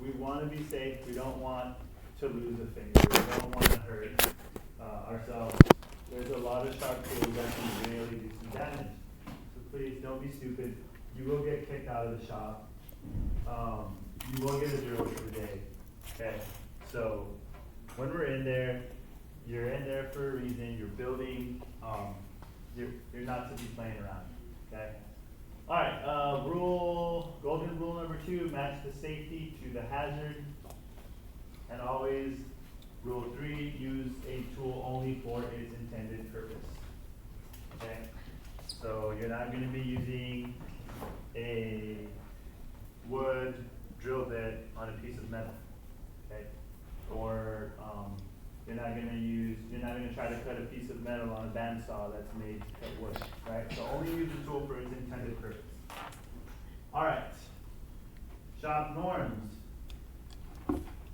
We want to be safe. We don't want to lose a finger. We don't want to hurt ourselves. There's a lot of sharp tools that can really do some damage. So please don't be stupid. You will get kicked out of the shop. You will get a drill for the day. Okay. So when we're in there, you're in there for a reason. You're building. You're not to be playing around. Okay. All right. Golden rule number 2: match the safety to the hazard. And always, rule 3: use a tool only for its intended purpose. Okay. So you're not going to be using a wood drill bit on a piece of metal. Okay. Or you're not going to try to cut a piece of metal on a bandsaw that's made to cut wood, right? So only use the tool for its intended purpose. All right. Shop norms.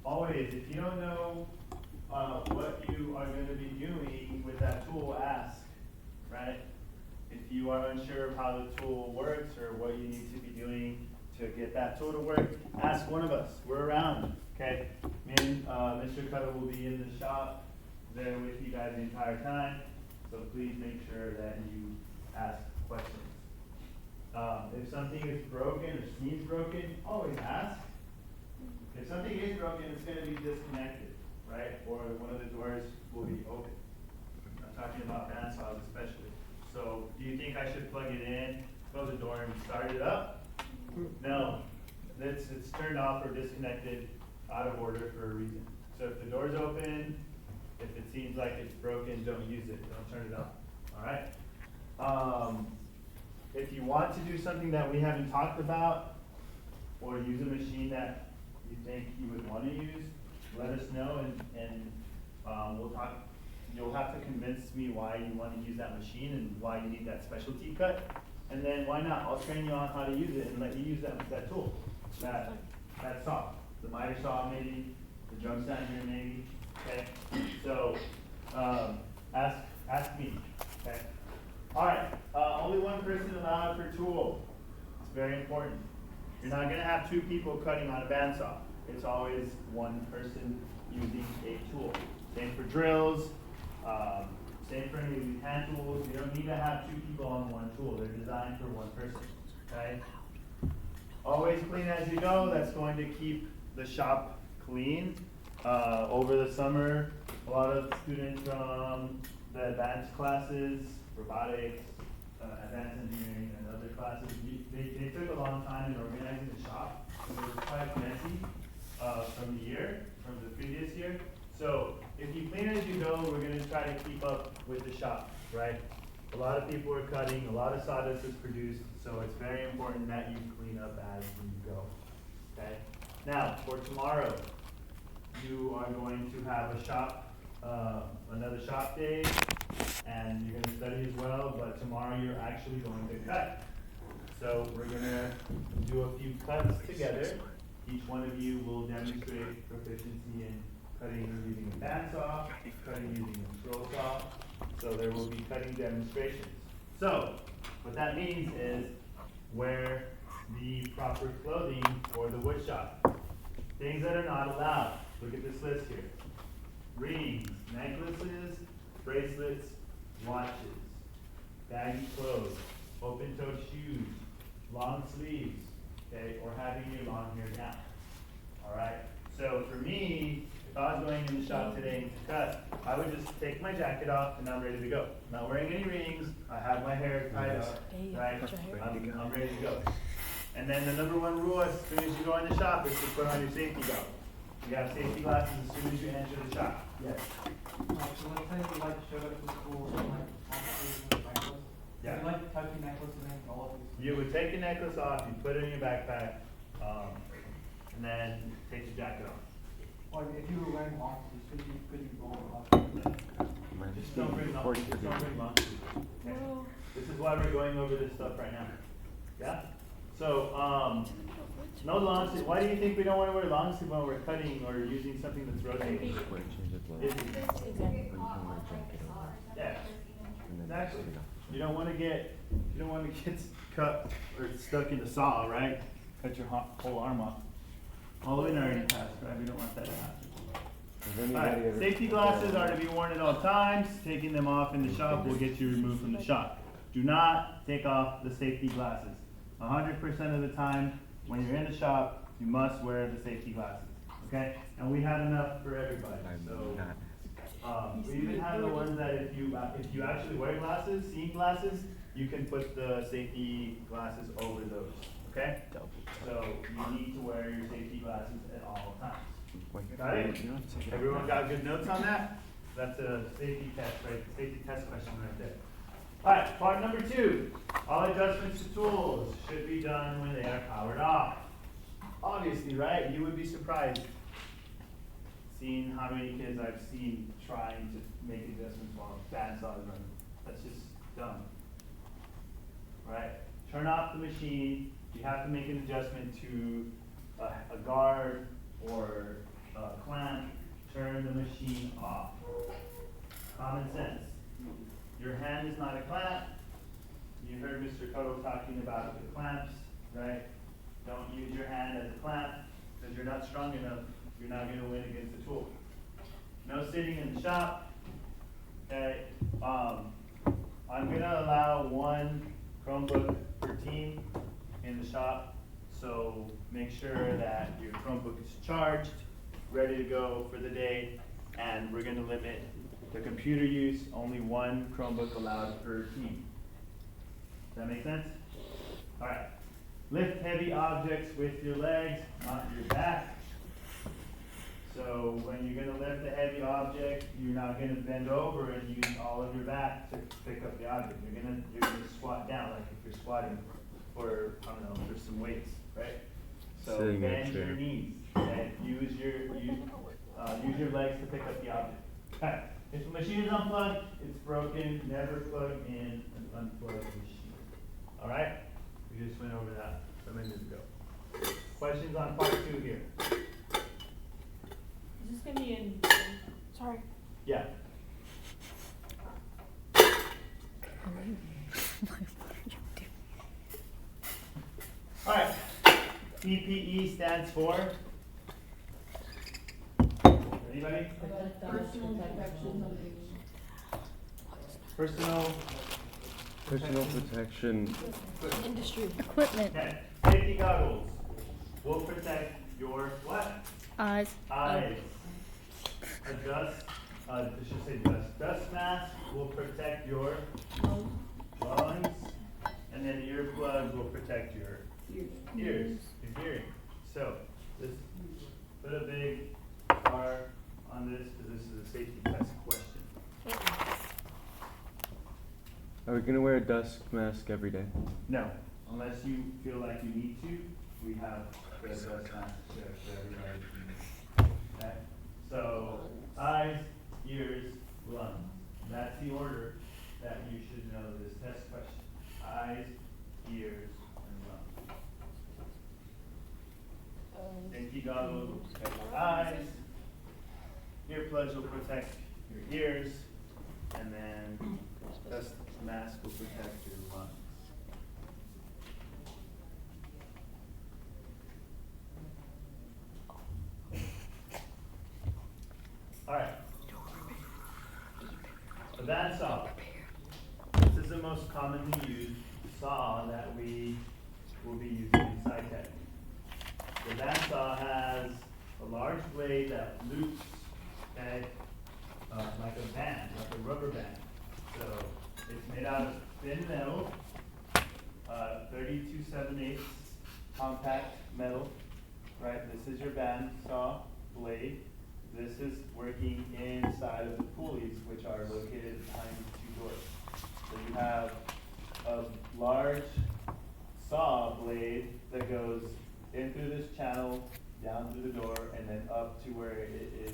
Always, if you don't know what you are going to be doing with that tool, ask, right? If you are unsure of how the tool works or what you need to be doing to get that tool to work, ask one of us. We're around, okay? Me and Mr. Cutter will be in the shop there with you guys the entire time, so please make sure that you ask questions. If something is broken or seems broken, always ask. If something is broken, it's going to be disconnected, right? Or one of the doors will be open. I'm talking about bandsaws especially. So do you think I should plug it in, close the door, and start it up? No. It's turned off or disconnected out of order for a reason. So if the door's open, if it seems like it's broken, don't use it. Don't turn it on. All right? If you want to do something that we haven't talked about, or use a machine that you think you would want to use, let us know, and we'll talk. You'll have to convince me why you want to use that machine and why you need that specialty cut, and then why not? I'll train you on how to use it and let you use that tool, that saw, the miter saw maybe, the drum sander maybe. Okay, so ask me. Okay. All right. Only one person allowed per tool. It's very important. You're not going to have 2 people cutting on a bandsaw. It's always one person using a tool. Same for drills. Same for any hand tools. You don't need to have 2 people on one tool. They're designed for one person. Okay. Always clean as you go. That's going to keep the shop clean. Over the summer, a lot of students from the advanced classes, robotics, advanced engineering, and other classes, they took a long time in organizing the shop. It was quite messy from the previous year. So if you clean as you go, we're going to try to keep up with the shop, right? A lot of people are cutting, a lot of sawdust is produced, so it's very important that you clean up as you go. Okay. Now for tomorrow, you are going to have a shop, another shop day, and you're going to study as well, but tomorrow you're actually going to cut. So we're going to do a few cuts together. Each one of you will demonstrate proficiency in cutting using a bandsaw, cutting using a scroll saw. So there will be cutting demonstrations. So what that means is wear the proper clothing for the wood shop. Things that are not allowed. Look at this list here. Rings, necklaces, bracelets, watches, baggy clothes, open-toed shoes, long sleeves, okay, or having your long hair down. All right. So for me, if I was going in the shop today to cut, I would just take my jacket off and I'm ready to go. I'm not wearing any rings. I have my hair tied up. Right. I'm ready to go. And then the number 1 rule as soon as you go in the shop is to put on your safety belt. You have safety glasses as soon as you enter the shop. Yes. So let's say you like showed up to school and like with a necklace. Yeah. You like tuck your necklace and then all of these. You would take your necklace off, you put it in your backpack, and then take your jacket off. Like if you were wearing long sleeves, could you roll it off? Just don't bring long sleeves. Okay. This is why we're going over this stuff right now. Yeah? So, no long sleeve. Why do you think we don't want to wear long sleeve when we're cutting or using something that's rotating? Yeah, exactly. You don't want to get cut or stuck in the saw, right? Cut your whole arm off. All in already passed, right? We don't want that to happen. Has anybody Alright, ever- safety glasses are to be worn at all times. Taking them off in the shop will get you removed from the shop. Do not take off the safety glasses. 100% of the time, when you're in the shop, you must wear the safety glasses, okay? And we have enough for everybody, so. We even have the ones that if you actually wear glasses, seeing glasses, you can put the safety glasses over those, okay? So you need to wear your safety glasses at all times. Got it? Everyone got good notes on that? That's a safety test, right? Safety test question right there. Alright, part number 2. All adjustments to tools should be done when they are powered off. Obviously, right? You would be surprised seeing how many kids I've seen trying to make adjustments while bandsaw is running. That's just dumb. Right? Turn off the machine. You have to make an adjustment to a guard or a clamp. Turn the machine off. Common sense. Your hand is not a clamp. You heard Mr. Cotto talking about the clamps, right? Don't use your hand as a clamp because you're not strong enough. You're not going to win against the tool. No sitting in the shop. Okay. I'm going to allow 1 Chromebook per team in the shop. So make sure that your Chromebook is charged, ready to go for the day, and we're going to limit the computer use, only 1 Chromebook allowed per team. Does that make sense? All right. Lift heavy objects with your legs, not your back. So when you're going to lift a heavy object, you're not going to bend over and use all of your back to pick up the object. You're going to squat down, like if you're squatting for, I don't know, for some weights, right? So Sitting in a bend your chair. knees and use your legs to pick up the object. Okay. If the machine is unplugged, it's broken. Never plug in an unplugged machine. All right? We just went over that some minutes ago. Questions on part 2 here? Is this gonna be in, sorry. Yeah. All right. PPE stands for? Anybody? Personal. Personal protection. Industry equipment. Okay. Safety goggles will protect your what? Eyes. Eyes. Dust mask will protect your lungs, and then earplugs will protect your ears, your hearing. So, this, put a big R on this, because this is a safety test question. Are we gonna wear a dust mask every day? No, unless you feel like you need to, we have the dust mask for everybody. Okay? So, eyes, ears, lungs. That's the order that you should know this test question. Eyes, ears, and lungs. Safety goggles will protect your eyes. Earplugs will protect your ears. And then dust mask will protect your lungs. All right. A bandsaw. This is the most commonly used saw that we will be using in SciTech. The bandsaw has a large blade that loops, okay, like a band, like a rubber band. So it's made out of thin metal, 32 7/8 compact metal, right? This is your bandsaw blade. This is working inside of the pulleys, which are located behind the 2 doors. So you have a large saw blade that goes in through this channel, down through the door, and then up to where it is,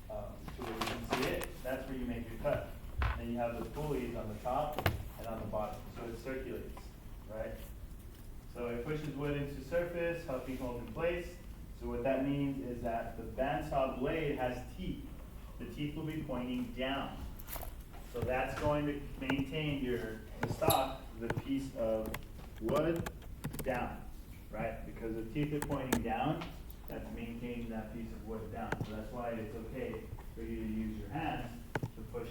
to where you can see it. That's where you make your cut. And you have the pulleys on the top and on the bottom, so it circulates, right? So it pushes wood into surface, helping hold in place. So what that means is that the bandsaw blade has teeth. The teeth will be pointing down. So that's going to maintain the stock, the piece of wood down, right? Because the teeth are pointing down, that's maintaining that piece of wood down. So that's why it's okay for you to use your hands to push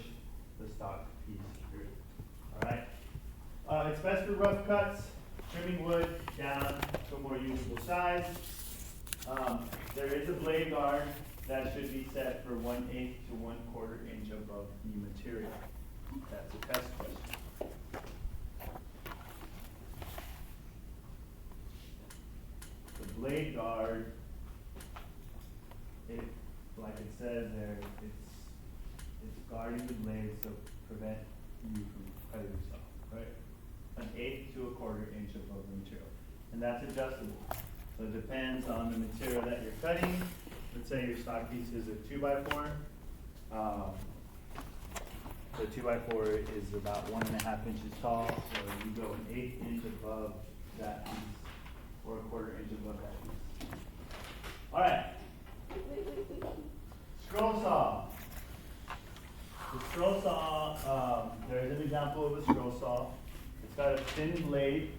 the stock piece through. Alright? It's best for rough cuts, trimming wood down to a more usable size. There is a blade guard that should be set for 1/8 to 1/4 inch above the material. That's a test question. The blade guard, like it says there, it's guarding the blade to prevent you from cutting yourself, right? 1/8 to 1/4 inch above the material. And that's adjustable. So it depends on the material that you're cutting. Let's say your stock piece is a 2x4. The 2x4 is about 1.5 inches tall, so you go 1/8 inch above that piece, or 1/4 inch above that piece. All right. Scroll saw. The scroll saw, there's an example of a scroll saw. It's got a thin blade,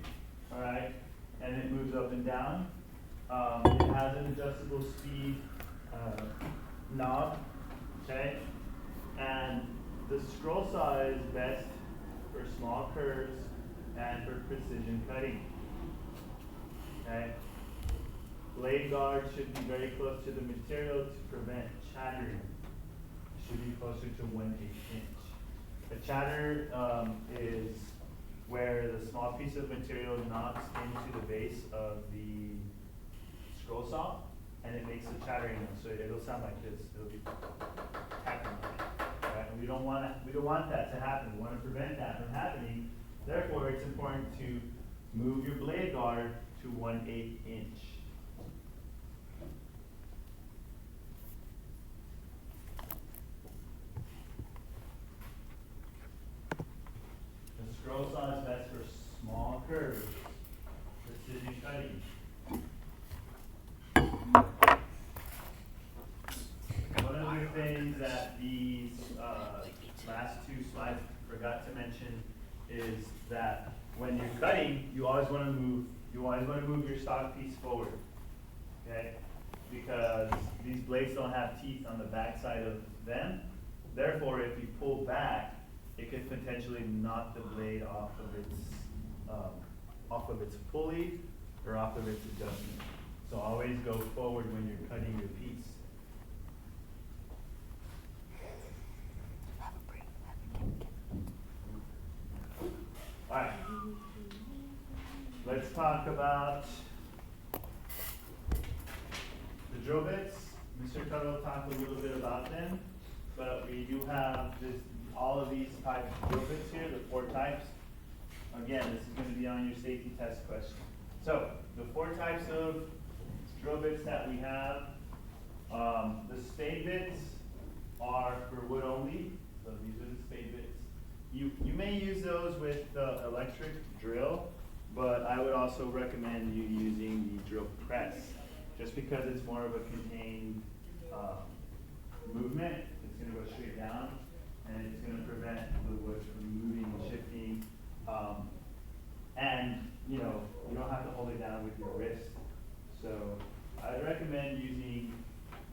all right, and it moves up and down. It has an adjustable speed knob, okay? And the scroll saw is best for small curves and for precision cutting, okay? Blade guard should be very close to the material to prevent chattering. It should be closer to 1/8 inch. A chatter is where the small piece of material knocks into the base of the scroll saw, and it makes a chattering noise. So it'll sound like this. It'll be tapping on it. Right? And we don't want that to happen. We want to prevent that from happening. Therefore, it's important to move your blade guard to 1/8 inch. The scroll saw is best for small curves, precision cutting. One of the things that these last two slides forgot to mention is that when you're cutting, you always want to move your stock piece forward, okay? Because these blades don't have teeth on the back side of them. Therefore, if you pull back, it could potentially knock the blade off of its pulley or off of its adjustment. So always go forward when you're cutting your piece. All right. Let's talk about the drill bits. Mr. Tuttle talked a little bit about them, but we do have all of these types of drill bits here, the 4 types. Again, this is going to be on your safety test question. So, the 4 types of drill bits that we have, the spade bits are for wood only. So these are the spade bits. You may use those with the electric drill, but I would also recommend you using the drill press, just because it's more of a contained movement. It's going to go straight down, and it's going to prevent the wood from moving and shifting. And you don't have to hold it down with your wrist. So I'd recommend using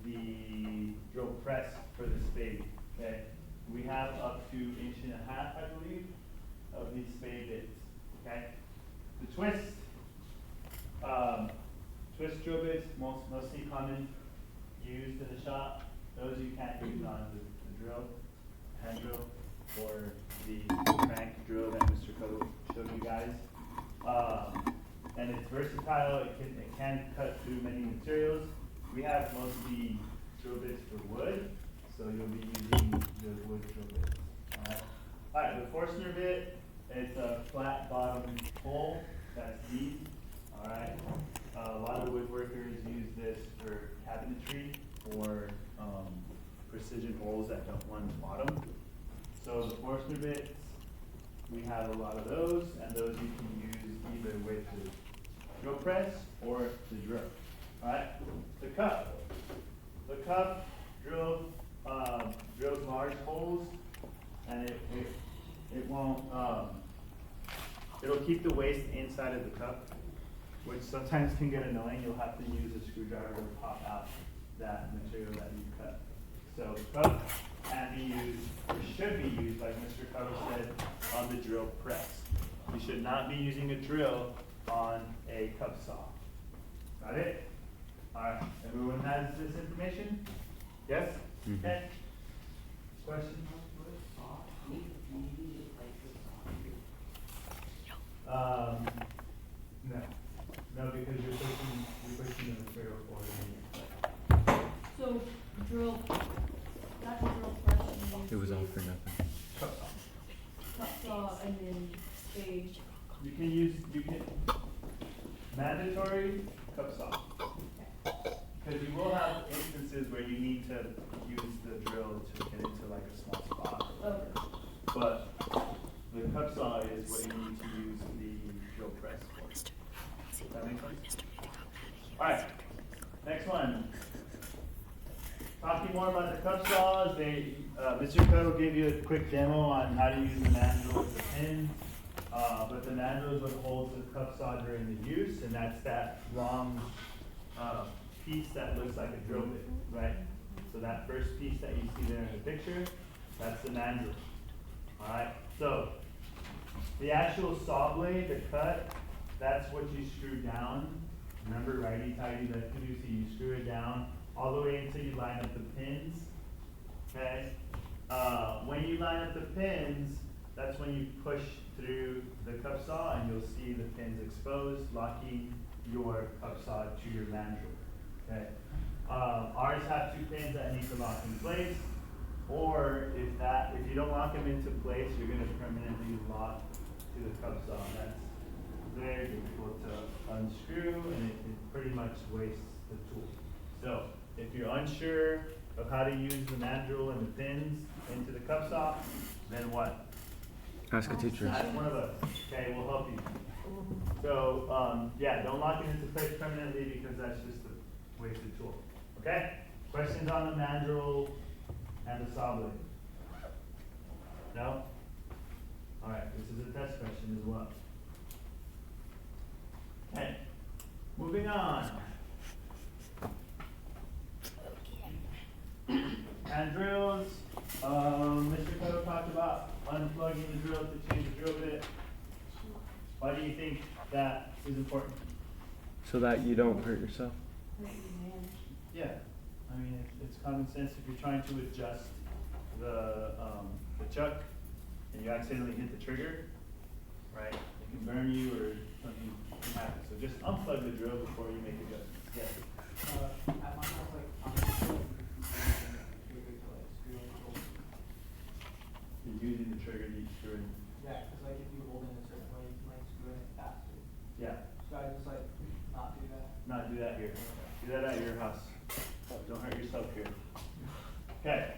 the drill press for the spade. Okay, we have up to 1.5 inches, I believe, of these spade bits. Okay, the twist drill bits, mostly common used in the shop. Those you can't use on the drill, hand drill, or the crank drill that Mr. Cole showed you guys. And it's versatile. It can cut through many materials. We have mostly drill bits for wood, so you'll be using the wood drill bits. All right, the Forstner bit, it's a flat bottom hole that's deep. All right, a lot of woodworkers use this for cabinetry or precision holes that don't run the bottom. So the Forstner bits, we have a lot of those, and those you can use either with the drill press or the drill. All right, the cup. The cup drills large holes, and it won't. It'll keep the waste inside of the cup, which sometimes can get annoying, you'll have to use a screwdriver to pop out that material that you cut. So cup can be used, or should be used, like Mr. Cover said, on the drill press. You should not be using a drill on a cup saw. Got it? Alright, everyone has this information? Yes? Mhm. Okay. Question? No. No, because you're pushing the material forward. So drill, not drill press. It was all for nothing. Cup saw. Cut saw and then stage. You can, mandatory cup saw. Because you will have instances where you need to use the drill to get into like a small spot. Okay. But the cup saw is what you need to use the drill press for. Does that make sense? Alright, next one. Talking more about the cup saws, Mr. Code gave you a quick demo on how to use the mandrel with the pin. But the mandrel is what holds the cup saw during the use, and that's that long piece that looks like a drill bit, right? So that first piece that you see there in the picture, that's the mandrel. Alright, so the actual saw blade, the cut, that's what you screw down. Remember righty-tighty, lefty loosey, you screw it down all the way until you line up the pins, okay? When you line up the pins, that's when you push through the cup saw and you'll see the pins exposed, locking your cup saw to your mandrel, okay? Ours have 2 pins that need to lock in place, or if you don't lock them into place, you're gonna permanently lock to the cup saw. That's very difficult to unscrew, and it pretty much wastes the tool. So if you're unsure of how to use the mandrel and the pins into the cup saw, then what? Ask a teacher. Ask one of us, okay, we'll help you. So, yeah, don't lock it into place permanently because that's just a wasted tool, okay? Questions on the mandrel and the saw blade? No? Alright, this is a test question as well. Okay, moving on. Hand drills, Mr. Cotto talked about unplugging the drill to change the drill bit. Why do you think that is important? So that you don't hurt yourself? Yeah, I mean, it's common sense if you're trying to adjust the chuck and you accidentally hit the trigger, right? It can burn you or something can happen. So just unplug the drill before you make adjustments. Yes. At my house, like, I'm screw You're using the trigger to screw in. Yeah, cause like if you hold in a certain way, you can like screw in it faster. Yeah, So I just like not do that. not do that here. Do that at your house. Don't hurt yourself here. Okay,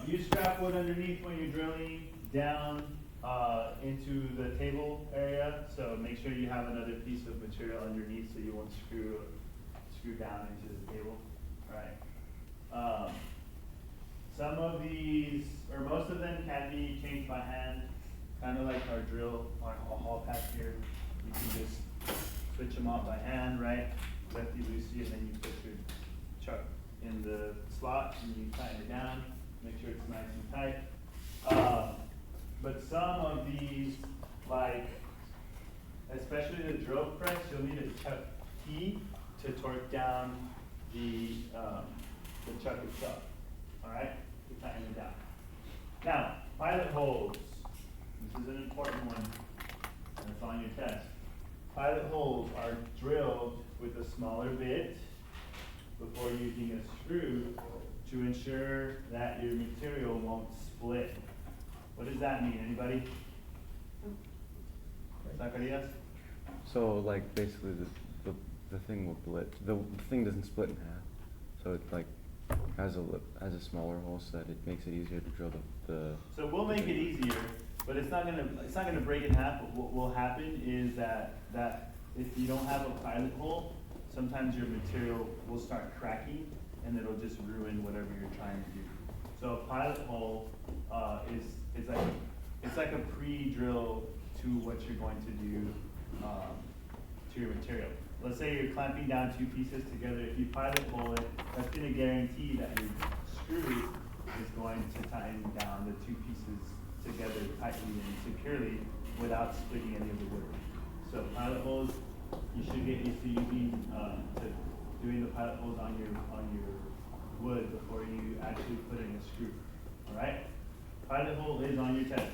use scrap wood underneath when you're drilling down into the table area. So make sure you have another piece of material underneath so you won't screw down into the table. All right. Some of these, or most of them, can be changed by hand, kind of like our drill, our hall pack here. You can just switch them off by hand, right? Lefty loosey, and then you put your chuck in the slot and you tighten it down, make sure it's nice and tight. But some of these, like, especially the drill press, you'll need a chuck key to torque down the chuck itself. All right, to tighten it down. Now, pilot holes. This is an important one, and it's on your test. Pilot holes are drilled with a smaller bit before using a screw to ensure that your material won't split. What does that mean? Anybody? Zacarias? So like basically the thing will the thing doesn't split in half. So it like has a smaller hole so that it makes it easier to drill the So we'll make it easier, but it's not gonna break in half. But what will happen is that if you don't have a pilot hole, sometimes your material will start cracking and it'll just ruin whatever you're trying to do. So a pilot hole it's like a pre-drill to what you're going to do to your material. Let's say you're clamping down two pieces together. If you pilot hole it, that's going to guarantee that your screw is going to tighten down the two pieces together tightly and securely without splitting any of the wood. So pilot holes, you should get used to using to doing the pilot holes on your wood before you actually put in a screw. All right, pilot hole is on your test.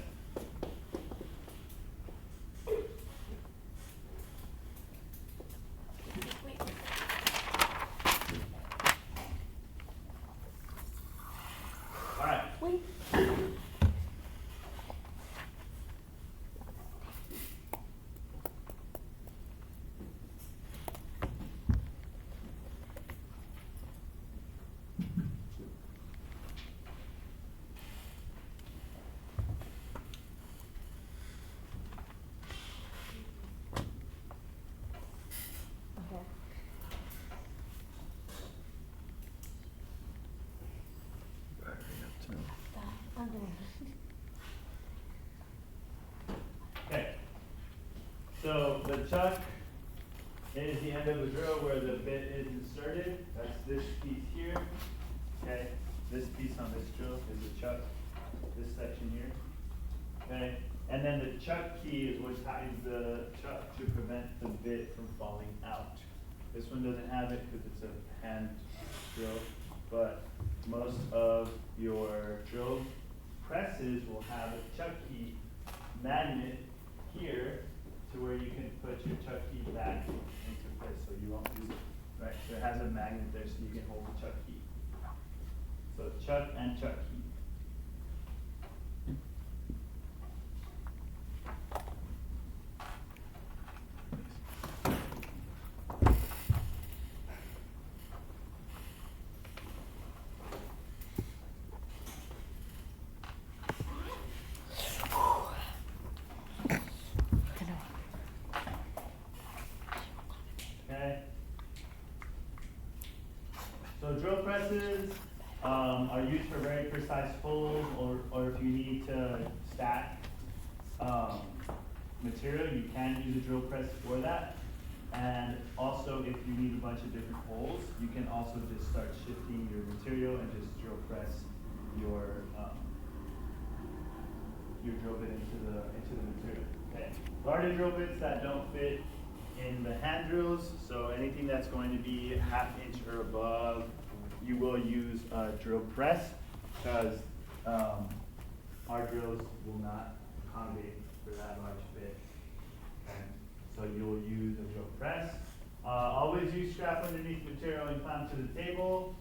All right. Wait. Okay. I'm doing it. Okay. So the chuck is the end of the drill where the bit is inserted. That's this piece here. Okay. This piece on this drill is the chuck. This section here. Okay. And then the chuck key is what ties the chuck to prevent the bit from falling out. This one doesn't have it because it's a hand drill, but most of your drill presses will have a chuck key magnet here to where you can put your chuck key back into place so you won't lose it. Right, so it has a magnet there so you can hold the chuck key. So chuck and chuck key. Okay. So drill presses are used for very precise holes, or if you need to stack material, you can use a drill press for that. And also, if you need a bunch of different holes, you can also just start shifting your material and just drill press your drill bit into the material. Okay. Guarded drill bits that don't fit in the hand drills, so anything that's going to be ½ inch or above, you will use a drill press, because our drills will not accommodate for that large bit. Okay. So you'll use a drill press. Always use scrap underneath material and clamp to the table.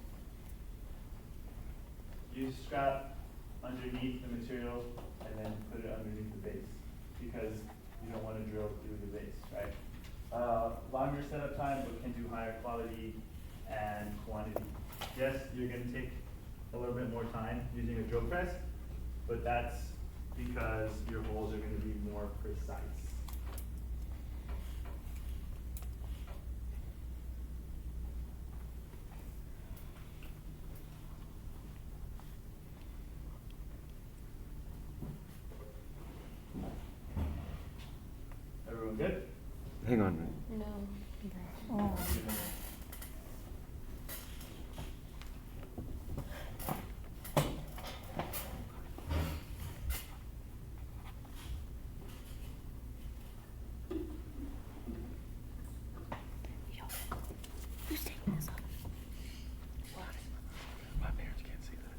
Use scrap underneath the material and then put it underneath the base, because you don't want to drill through the base, right? Longer setup time, but can do higher quality and quantity. Yes, you're going to take a little bit more time using a drill press, but that's because your holes are going to be more precise. Everyone good? Hang on. No. Oh. Who's taking this off? My parents can't see that.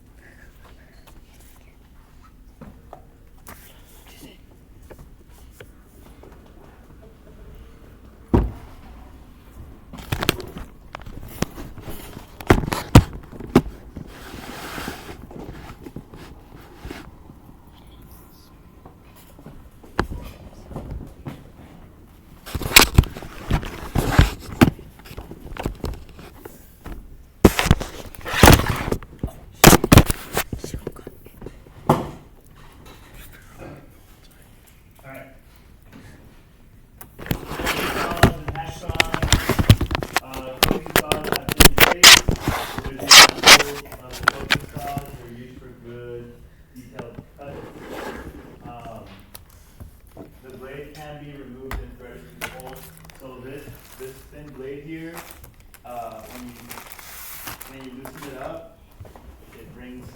when you loosen it up, it brings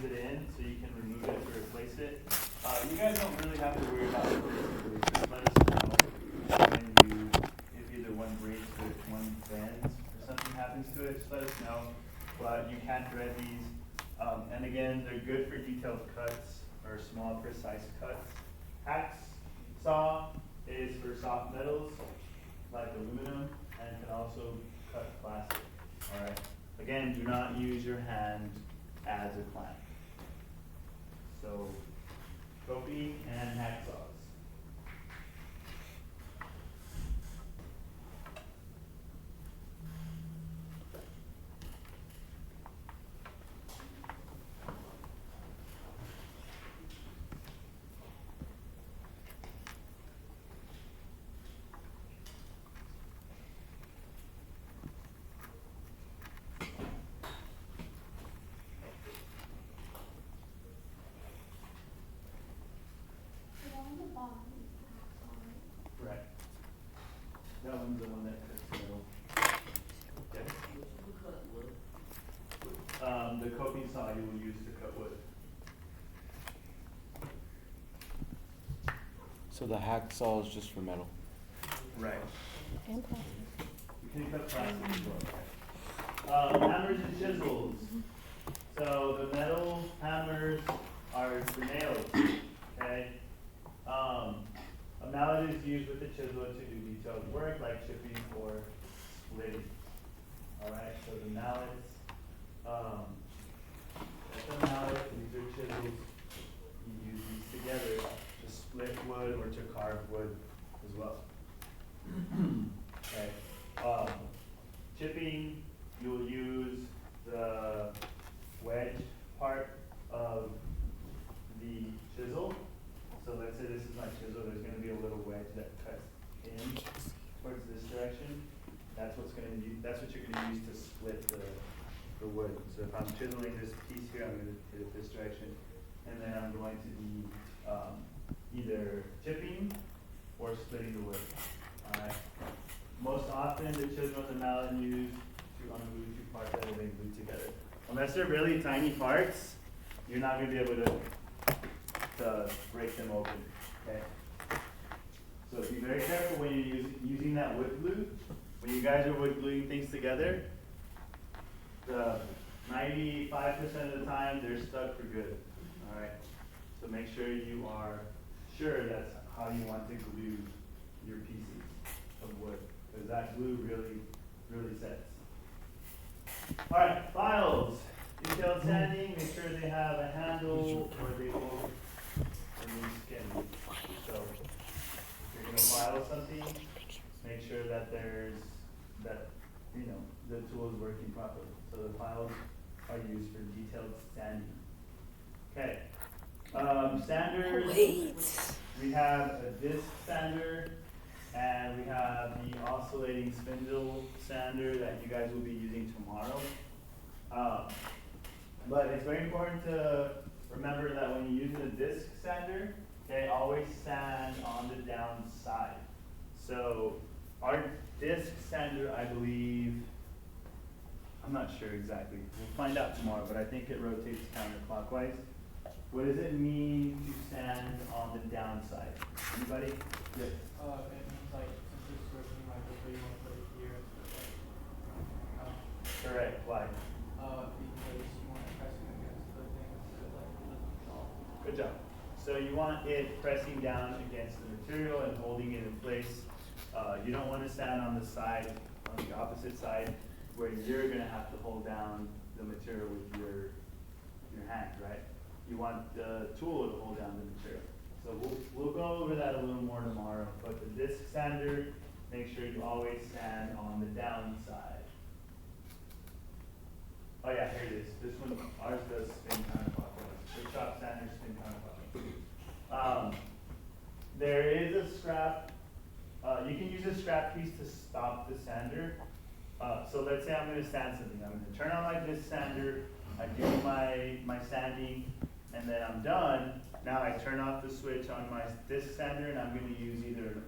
it in, so you can remove it to replace it. You guys don't really have to worry about it. Just let us know when you, if either one breaks or if one bends or something happens to it, just let us know. But you can thread these, and again, they're good for detailed cuts or small, precise cuts. Hacksaw is for soft metals, like aluminum, and can also cut plastic, all right? Again, do not use your hand as a clamp. So, coping and hacksaws. So on the bottom is the hacksaw, right? Right. That one's the one that cuts the middle. Yes. The coping saw you will use to cut wood. So the hacksaw is just for metal. Right. And plastic. You can cut plastic as well. Hammers and chisels. So the metal hammers are for nails, okay? A mallet is used with a chisel to do detailed work like chipping or splitting. Alright, so the mallets, that's a mallet, these are chisels. You use these together to split wood or to carve wood as well. Okay, chipping, you'll use the wedge part of the chisel. So let's say this is my chisel, there's gonna be a little wedge that cuts in towards this direction. That's what you're gonna use to split the wood. So if I'm chiseling this piece here, I'm gonna hit it this direction. And then I'm going to be, either chipping or splitting the wood, alright? Most often, the chisel and the mallet used to unglue two parts that have been glued together. Unless they're really tiny parts, you're not gonna be able to break them open, okay? So be very careful when you're using that wood glue. When you guys are wood gluing things together, the 95% of the time, they're stuck for good, alright? So make sure you are sure that's how you want to glue your pieces of wood, because that glue really sets. Alright, files. Detailed sanding, make sure they have a handle or they will remove skin. So if you're gonna file something, make sure that the tool is working properly. So the files are used for detailed sanding. Okay. Sanders, we have a disc sander and we have the oscillating spindle sander that you guys will be using tomorrow. But it's very important to remember that when you're using a disc sander, they always sand on the down side. So our disc sander, I believe, I'm not sure exactly. We'll find out tomorrow, but I think it rotates counterclockwise. What does it mean to sand on the downside? Anybody? Yes. It means like, since it's working like this, you want to put it here instead of Correct. Why? because you want it pressing against the thing instead of like lifting it off. Good job. So you want it pressing down against the material and holding it in place. You don't want to stand on the side, on the opposite side, where you're going to have to hold down the material with your hand, right? You want the tool to hold down the material. So we'll go over that a little more tomorrow. But the disc sander, make sure you always sand on the down side. Oh yeah, here it is. This one, ours does spin counterclockwise. The chop sanders spin counterclockwise. There is a scrap. You can use a scrap piece to stop the sander. So let's say I'm going to sand something. I'm going to turn on my disc sander. I do my sanding, and then I'm done. Now I turn off the switch on my disc sander, and I'm going to use either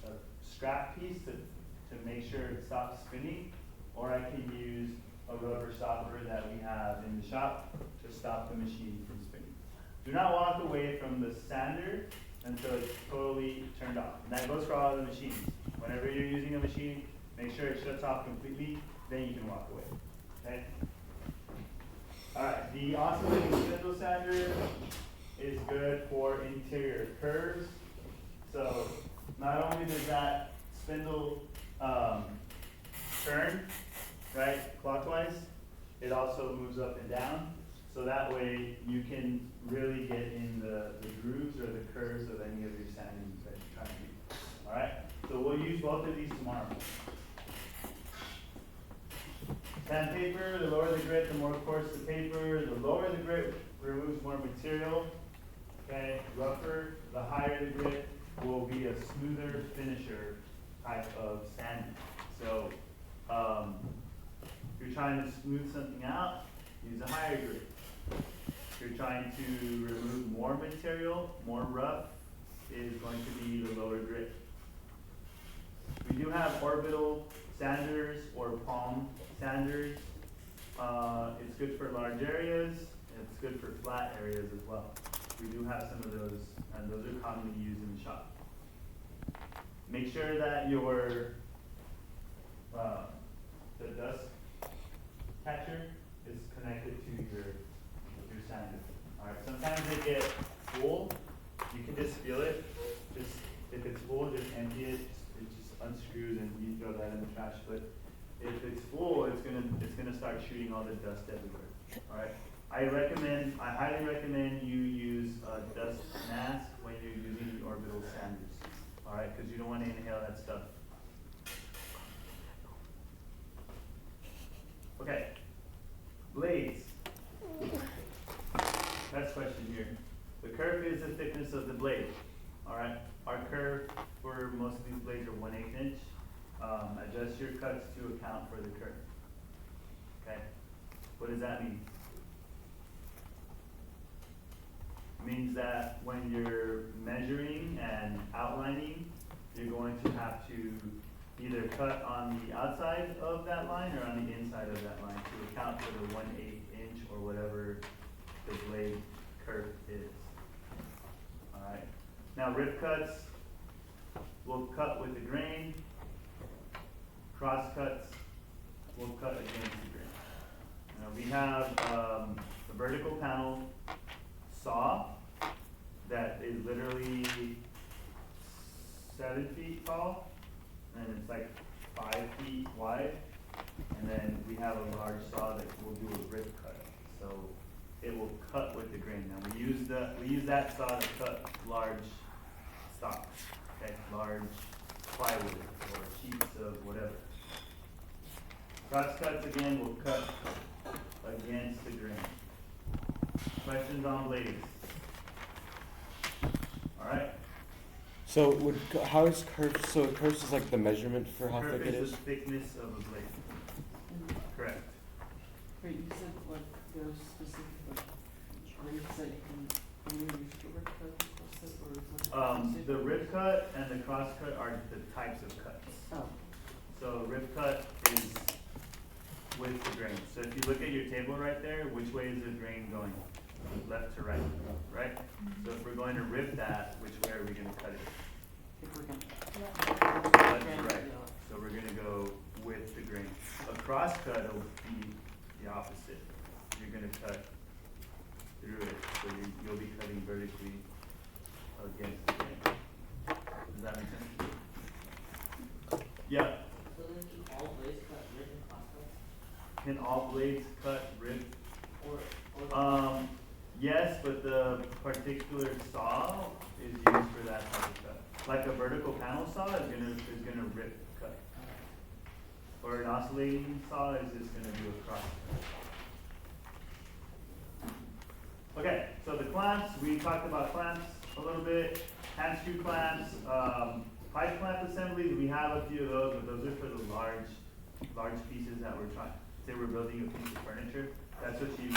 a scrap piece to make sure it stops spinning, or I can use a rubber stopper that we have in the shop to stop the machine from spinning. Do not walk away from the sander until it's totally turned off. And that goes for all the machines. Whenever you're using a machine, make sure it shuts off completely, then you can walk away, okay? Alright, the oscillating spindle sander is good for interior curves. So not only does that spindle turn, right, clockwise, it also moves up and down. So that way you can really get in the grooves or the curves of any of your sanding that you're trying to do. Alright, so we'll use both of these tomorrow. Sandpaper, the lower the grit, the more coarse the paper. The lower the grit removes more material. Okay, rougher, the higher the grit will be a smoother finisher type of sanding. So, if you're trying to smooth something out, use a higher grit. If you're trying to remove more material, more rough, is going to be the lower grit. We do have orbital sanders or palm sanders. It's good for large areas, and it's good for flat areas as well. We do have some of those, and those are commonly used in the shop. Make sure that your the dust catcher is connected to your sander. All right. Sometimes they get full. You can just feel it. Just if it's full, just empty it. It just unscrews and you throw that in the trash. But if it's full, it's gonna start shooting all the dust everywhere. All right. I highly recommend you use a dust mask when you're using the orbital sanders. All right, because you don't want to inhale that stuff. Okay, blades. Next question here. The kerf is the thickness of the blade. All right, our kerf for most of these blades are 1/8 inch. Adjust your cuts to account for the kerf. Okay, what does that mean? It means that when you're measuring and outlining, you're going to have to either cut on the outside of that line or on the inside of that line to account for the 1/8 inch or whatever the blade kerf is. Alright. Now rip cuts will cut with the grain. Cross cuts will cut against the grain. Now we have a vertical panel saw that is literally 7 feet tall, and it's like 5 feet wide. And then we have a large saw that will do a rip cut. So it will cut with the grain. Now we use that saw to cut large stock, okay, large plywood or sheets of whatever. Cross cuts again will cut against the grain. Questions on blades? All right. So how is curves? So curves is like the measurement for how Kerf thick it is is. the thickness of a blade. Correct. Wait, you said like there's specific like rates that you can only use the rip cut and cross cut, or is like The rip cut and the cross cut are the types of cuts. Oh. So rip cut is with the grain. So if you look at your table right there, which way is the grain going? Left to right, right? So if we're going to rip that, which way are we going to cut it? If we're gonna. Left to right. So we're going to go with the grain. A cross cut will be the opposite. You're going to cut through it, so you'll be cutting vertically against the grain. Does that make sense? Yeah. So then can all blades cut rip and cross cut? Can all blades cut, rip? Or Yes, but the particular saw is used for that type of cut. Like a vertical panel saw is gonna rip cut. Or an oscillating saw is just gonna do a cross cut. Okay, so the clamps, we talked about clamps a little bit. Hand screw clamps, pipe clamp assemblies, we have a few of those, but those are for the large pieces that we're trying. Say we're building a piece of furniture, that's what you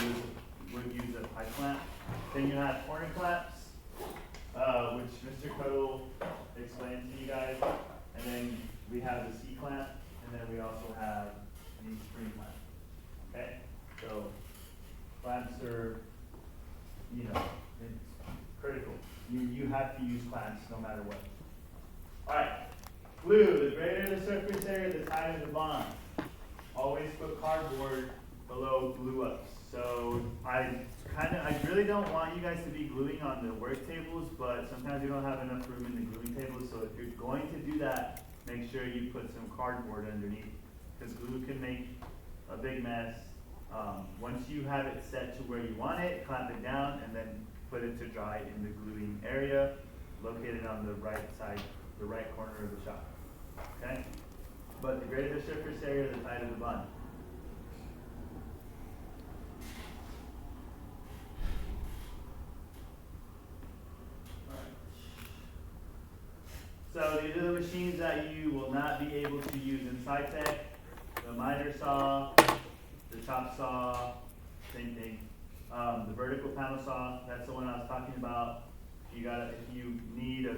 would use a pipe clamp. Then you have corner clamps, which Mr. Cuddle explained to you guys. And then we have the C clamp, and then we also have need spring clamps. Okay, so clamps are, you know, it's critical. You have to use clamps no matter what. All right, glue. The greater the surface area, the tighter the bond. Always put cardboard below glue ups. So I really don't want you guys to be gluing on the work tables, but sometimes you don't have enough room in the gluing tables. So if you're going to do that, make sure you put some cardboard underneath, because glue can make a big mess. Once you have it set to where you want it, clamp it down and then put it to dry in the gluing area located on the right side, the right corner of the shop. Okay? But the greater the surface area, the tighter the bond. So these are the machines that you will not be able to use in SciTech. The miter saw, the chop saw, same thing. The vertical panel saw, that's the one I was talking about. If you need a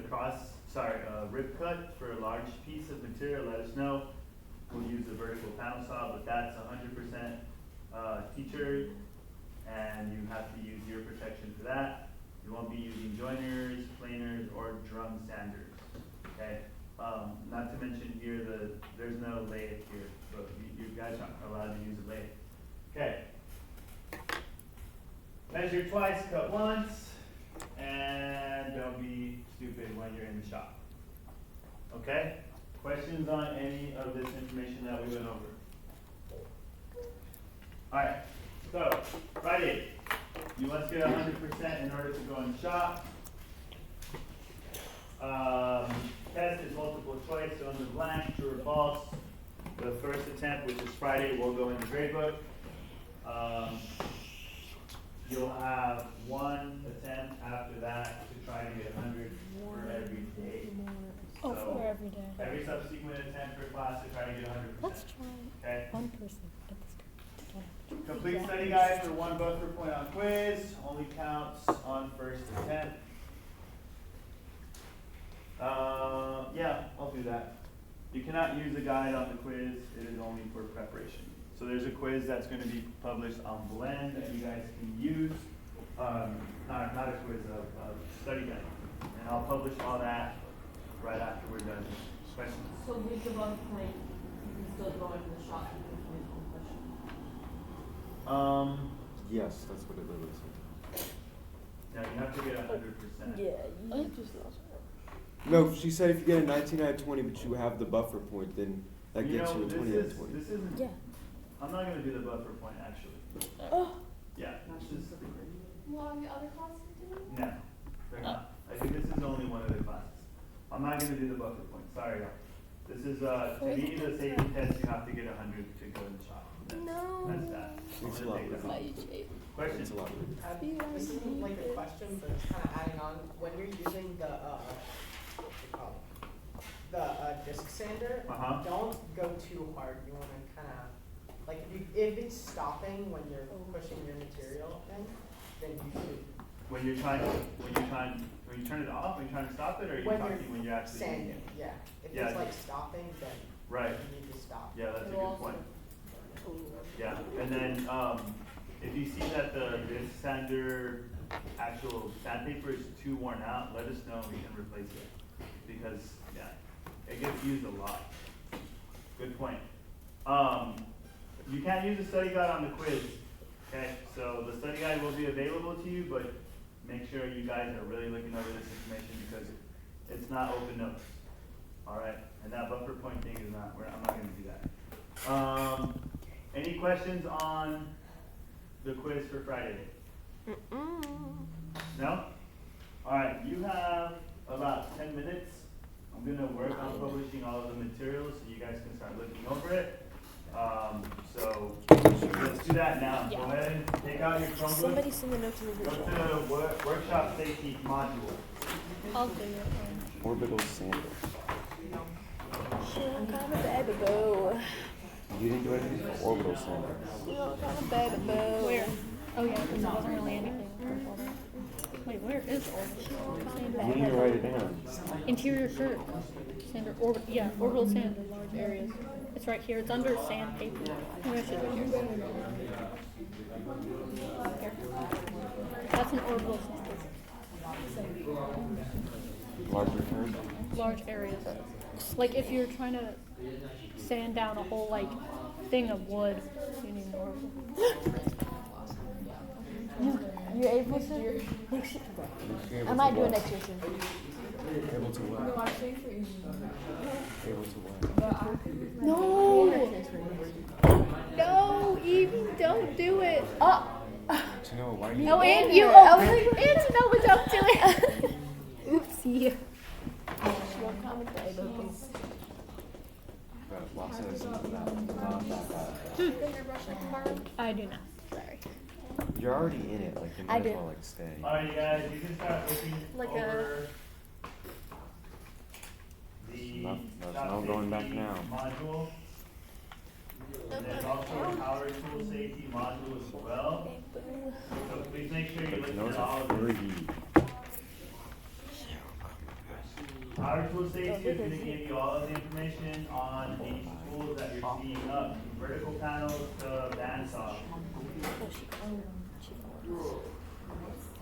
rip cut for a large piece of material, let us know. We'll use the vertical panel saw, but that's 100% teacher, and you have to use ear protection for that. You won't be using joiners, planers, or drum sanders. Okay, not to mention here there's no lathe here, but you guys aren't allowed to use a lathe. Okay. Measure twice, cut once, and don't be stupid when you're in the shop. Okay? Questions on any of this information that we went over? Alright, so Friday, you must get 100% in order to go in the shop. Test is multiple choice, so in the blank, true or false. The first attempt, which is Friday, will go in the grade book. You'll have one attempt after that to try to get 100 for every day. Oh, So for every day. every subsequent attempt per class to try to get 100%. Let's try Okay? one person at the start. Complete study guide for 1 buffer point on quiz. Only counts on first attempt. Yeah, I'll do that. You cannot use a guide on the quiz. It is only for preparation. So there's a quiz that's going to be published on Blend that you guys can use. Not a quiz, a study guide. And I'll publish all that right after we're done. Questions? So with the bug point, you can still go into the shop and make one question. Yes, that's what it literally said. Now you have to get 100%. Yeah, you just lost. No, she said if you get a 19 out of 20, but you have the buffer point, then that gets you a 20 out of 20. This isn't. Yeah. I'm not gonna do the buffer point actually. Oh. Yeah. Not This is, specifically. Well, are the other classes doing? no, they're not. I think this is only one of the classes. I'm not gonna do the buffer point. Sorry, y'all. This is to me the safety test. You have to get 100 to go in the shop. That's that. I'm It's a gonna lot take that of off. Question. It's a lot. This isn't like a question, but it's kind of adding on. When you're using the disc sander, don't go too hard. You want to kind of like if it's stopping when you're pushing your material in, then you should. When you turn it off, when you're trying to stop it, or are you talking when you're actually using sanding, it? yeah. If Yeah, it's like just- stopping, then Right. you need to stop. Yeah, that's a It'll good point. also- Yeah, and then, if you see that the disc sander actual sandpaper is too worn out, let us know, we can replace it. Because, yeah, it gets used a lot. Good point. You can't use the study guide on the quiz, okay? So the study guide will be available to you, but make sure you guys are really looking over this information because it's not open notes. Alright, and that buffer point thing is not, I'm not gonna do that. Any questions on the quiz for Friday? No? Alright, you have about 10 minutes. I'm gonna work on publishing all of the materials so you guys can start looking over it. So let's do that now. Go ahead and take out your Chromebook. Somebody send the note to the Go group. to the workshop safety module. I'll do it. Orbital sander. She don't come a baby boo. You didn't do anything for orbital sander. She don't come a baby boo. Where? Oh yeah, because there wasn't really anything. Wait, where is orbital sander? You didn't write it down. Interior curve. Sander, orbital sander, large areas. It's right here. It's under sandpaper. I'm gonna show you here. Here. That's an orbital sandpaper. Larger term. Large areas. Like if you're trying to sand down a whole like thing of wood, you need an orbital. You able to? I might do it next year soon. Able to what? Able to what? No! No, Evie, don't do it. Oh! You know, why are you? No, and you. I Oh, was like, and no, but don't do it. Oopsie. Bro, Lhasa isn't that bad. I do not. Sorry. You're already in it, like you I might as do. well like stay. Alright, you guys, you can start looking Like over the There's shop no going back safety now. module. And there's also a power tool safety module as well. So please make sure you're But looking those at all are of this. free. Power tool safety is gonna give you all of the information on any tools that you're seeing up, vertical panels to bandsaw.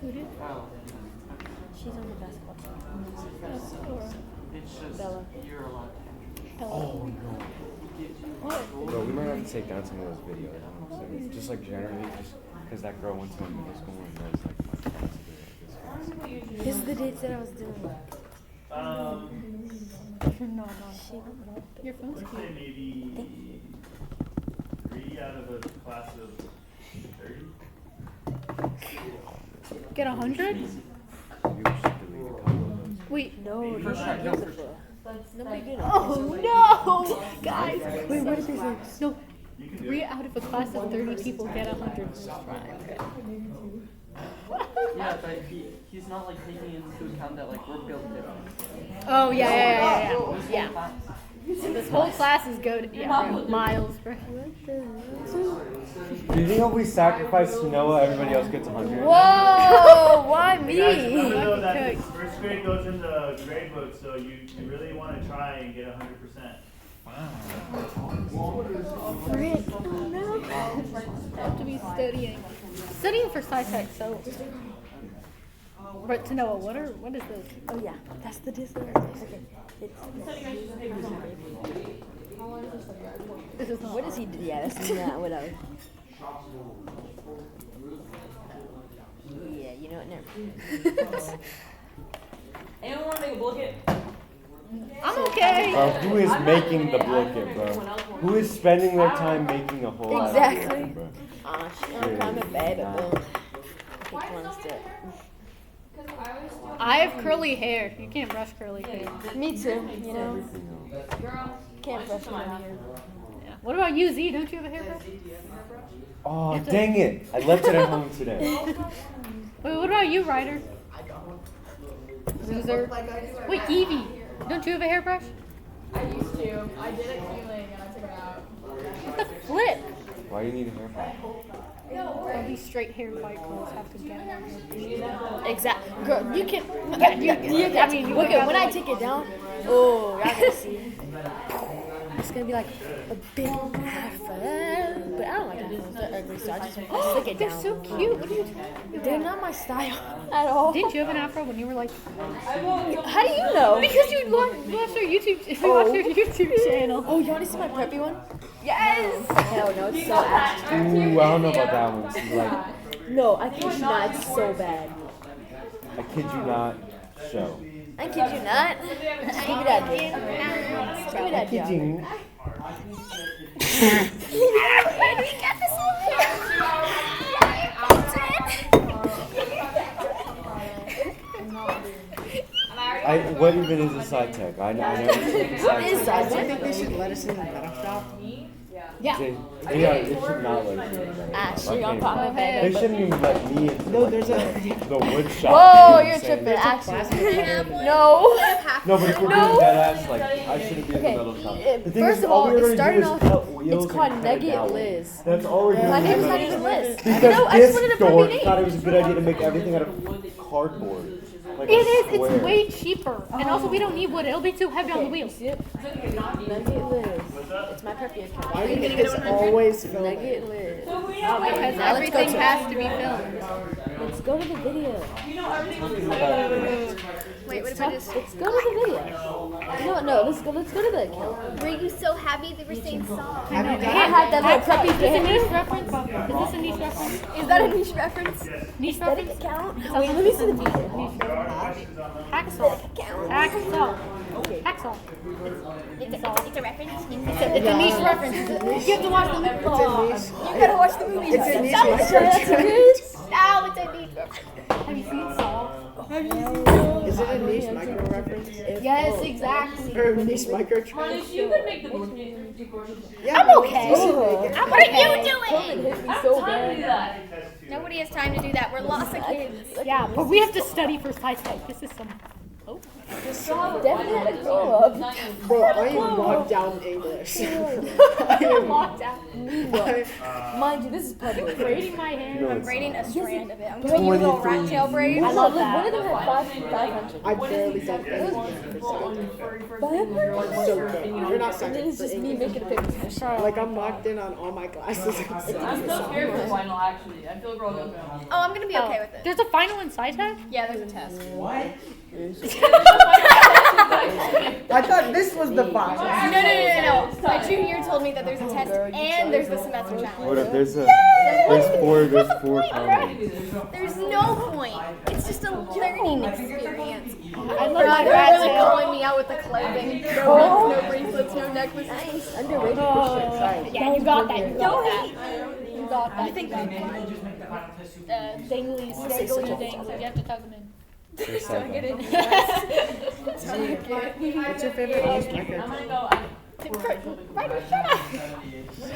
Who did? She's on the basketball team. It's just, Bella. you're allowed to. Oh no. What? Bro, we might have to take down some of those videos. Honestly. Just like generally, just because that girl went to my middle school and that was like my class today. This is the dates that I was doing. You're not on. Your phone's Let's say cute. maybe 3 out of a class of 30. Get 100? You should delete a couple of those. Wait. No, Maybe nobody like- gives a fuck. Nobody did it. Oh no, guys. Wait, what did they say? No. You can do 3 it. out of a class of 30 people get 100. Yeah, but he's not like taking into account that like we're built different. Oh yeah. This Yeah. whole class- This whole class is good. Yeah, bro. Miles, bro. Do you think if we sacrifice to Noah, everybody else gets 100? Whoa! Why You me? guys remember though that Okay. this first grade goes in the grade book, so you really want to try and get 100%. Frick. Oh no. I have to be studying. Studying for SciTech, so. But to Noah, what is this? Oh yeah, that's the disc. Okay. This is not. What does he do? Yeah, that's not what I was. Yeah, you know what? Never. Anyone want to make a bucket? I'm okay. Bro, who is making the blanket, bro? Who is spending their time making a whole lot of Exactly. blanket, bro? Ah, shit, I'm a baby, boo. Pick one step. I have curly hair. You can't brush curly hair. Me too. You know, can't brush my hair. Yeah. What about you, Z? Don't you have a hairbrush? Oh, dang it. I left it at home today. Wait, what about you, Ryder? Loser. Wait, Evie, don't you have a hairbrush? I used to. I did it healing and I took it out. What the flip? Why do you need a haircut? All these straight haired white girls have to get it. Exactly. Girl, you can. Yeah, you I mean, you okay, got when I like- take it down, oh, y'all gonna see. It's gonna be like a big afro. But I don't like afros. They're ugly, so I just stick it They're down. so cute. What are you talking about? They're not my style at all. Didn't you have an afro when you were like? How do you know? Because you watched our YouTube. You watched our YouTube channel. Oh, you wanna see my preppy one? Yes. Hell no, it's so ass. Ooh, I don't know about that one. See, like, No, I kid you not, it's so bad. I kid you not, show. I kid you not. Give me that dude. Give me that Kid dude. you. What even is a side tech? I never seen a side What is tech. that? I think they should let us in the metal shop. Yeah. Yeah, it should not let you in there. Ashley, on Okay. top of They it. shouldn't even let me into No, like, there's the wood shop. Whoa, dude, you're saying- tripping, Ashley. Actually, No. No, but if we're doing that ass, like, I shouldn't be in the Okay, metal shop. it- The thing first is, of all, we were it's gonna do starting is off- cut wheels It's called and cut it Nugget down. Liz. That's all we're doing. My name's is not like- even Liz. Because No, I just this wanted a store preppy thought it name. was a good idea to make everything out of cardboard. Like It a is. It's square. way cheaper, and also we don't need wood. It'll be too heavy on the wheels. Nugget Liz. It's my preppy account. Why do you think it's always I filming? get lit. Because Now let's go everything to has to be filmed. Let's go to the video. Wait, what if I just? Let's go to the video. No, let's go to the account. Were you so happy they were saying song? Have you I done had that little preppy Is this a thing. niche reference? Is this a nice reference? Is that a niche reference? Niche Aesthetic reference? account? Wait, let me see the video. Hacksaw. Hacksaw. Hacksaw. It's a reference. It's a niche reference. You have to watch the movie. It's a niche. You gotta watch the movie. It's a niche That's microchip. good. Ow, it's a niche reference. Have you seen Saw? Is it a niche micro reference? Yes, exactly. Or a niche microchip? Manish, you could make the book. Yeah, I'm okay. I'm What are you COVID doing? hit me I so have time to do bad. that. Nobody has time to do that. We're lots of kids. Yeah, but we have to study for SciTech. This is some. Oh. Definitely had to grow up. Bro, I am locked down English. Locked out. Mind you, this is public. Braiding my hair. I'm braiding a strand of it. I'm doing you a little rat tail braid. I love One that. of them had 500. I barely done anything. I'm so good. You're not And second then it's for just me English. making a paper for Charlotte. Like I'm locked in on all my classes. I'm so scared for final, actually. I feel like we're all gonna fail. Oh, I'm gonna be okay with it. There's a final in SciTech? Yeah, there's a test. I thought this was the final. No. My junior told me that there's a test and there's the semester challenge. What if there's four comments. There's no point. It's just a learning experience. I love Bro, my they're rat really tail. calling me out with the clothing. No rings, no bracelets, no necklaces. Nice. Underrated Oh, for sure. yeah, you got that. You got Don't that. hate. You got that. You think Danglies, dangly dangly. You have to tug them in. There's so I get that. it? What's your favorite niche microchip? I'm gonna go.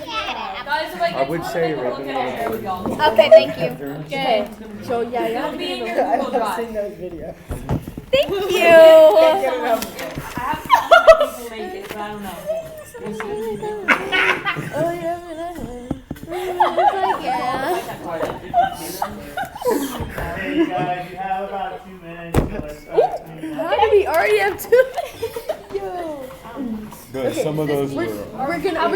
Yeah. Guys, if I I would say look ribbon at it, with y'all. Okay, thank you. Okay. So yeah, It'll be in your I Google have seen Drive. those videos. Thank you. Can't get enough. I have some people make it, but I don't know. Oh yeah, Yeah. Hey, you guys, you have about 2 minutes till let's start cleaning up. how do we already have 2? Yo. But some of those were. We're no.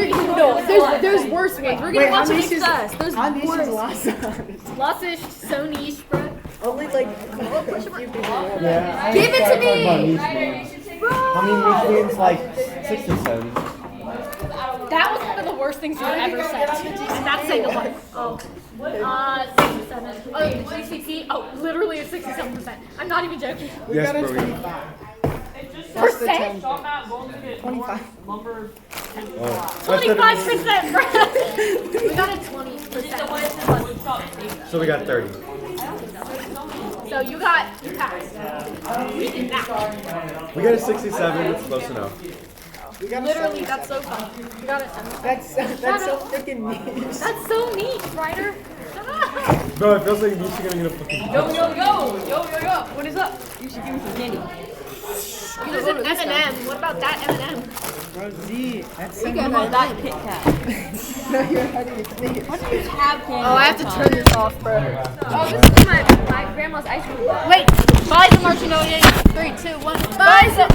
There's worse ones. We're gonna watch them fast. There's How niche is worse. Lhasa? Lossish, so niche, bro. Only like a few people know. Yeah. Give it to me. I mean, which means like 6 or 7. That was one of the worst things you've ever said. And that's saying a lot. Oh. 67. Oh, GCP. Oh, literally a 67%. I'm not even joking. We Yes, got a bro. 25. Percent? Lumber. Oh. 25%, bro. We got a 20%. So we got 30. So you passed. We did not. We got a 67. It's close enough. We got a Literally, 75. that's so fun. You got a 7. That's so freaking niche. That's so neat, Ryder. Bro, it feels like Nietzsche gonna get a fucking. Yo. What is up? You should give me some candy. There's an M&M. What about that M&M? Bro, Z, that's so What about that Kit Kat? No, you're ahead of your thing. Have candy. Oh, I have to turn this off, bro. Oh, this is my grandma's ice cream box. Wait, buy the marshmallow. 3, 2, 1. Buy some.